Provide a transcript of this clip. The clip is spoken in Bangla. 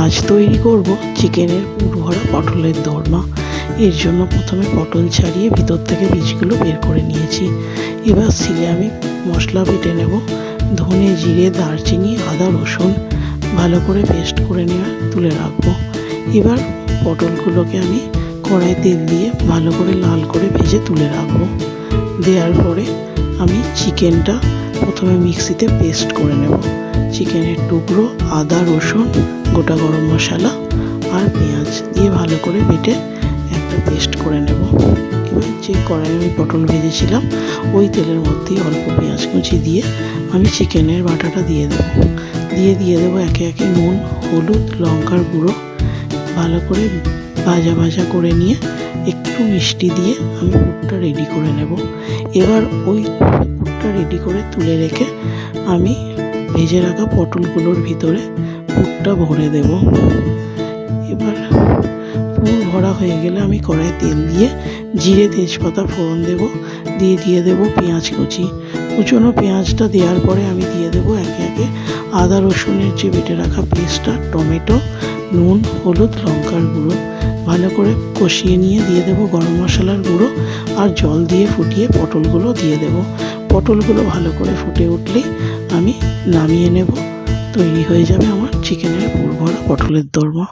আজ তৈরি করব চিকেনের পুর ভরা পটলের দোরমা। এর জন্য প্রথমে পটল ছাড়িয়ে ভিতর থেকে বীজগুলো বের করে নিয়েছি। এবার শিলে আমি মশলা বেটে নেব। ধনে, জিরে, দারচিনি, আদা, রসুন ভালো করে পেস্ট করে নিয়ে তুলে রাখবো। এবার পটলগুলোকে আমি কড়াই তেল দিয়ে ভালো করে লাল করে ভেজে তুলে রাখবো। দেওয়ার পরে আমি চিকেনটা প্রথমে মিক্সিতে পেস্ট করে নেব। চিকেনের টুকরো, আদা, রসুন, গোটা গরম মশলা আর পেঁয়াজ দিয়ে ভালো করে বেটে একটা পেস্ট করে নেব। এবার যে কড়াইয়ে আমি পটল ভেজেছিলাম ওই তেলের মধ্যেই অল্প পেঁয়াজ কুচি দিয়ে আমি চিকেনের বাটাটা দিয়ে দেবো একে একে নুন, হলুদ, লঙ্কার গুঁড়ো ভালো করে ভাজা করে নিয়ে একটু মিষ্টি দিয়ে আমি পুরটা রেডি করে নেব। এবার ওই পুরটা রেডি করে তুলে রেখে আমি ভেজে রাখা পটলগুলোর ভিতরে পুরটা ভরে দেব। এবার পুর ভরা হয়ে গেলে আমি কড়াই তেল দিয়ে জিরে, তেজপাতা ফোড়ন দেব, দিয়ে দেবো পেঁয়াজ কুচনো পেঁয়াজটা দেওয়ার পরে আমি দিয়ে দেবো একে একে আদা রসুনের যে বেটে রাখা পেস্টটা, টমেটো, নুন, হলুদ, লঙ্কার গুঁড়ো ভালো করে কষিয়ে নিয়ে দিয়ে দেবো গরম মশলার গুঁড়ো আর জল দিয়ে ফুটিয়ে পটলগুলো দিয়ে দেবো। পটলগুলো ভালো করে ফুটে উঠলেই আমি নামিয়ে নেব। তৈরি হয়ে যাবে আমার চিকেনের পুর ভরা পটলের দোরমা।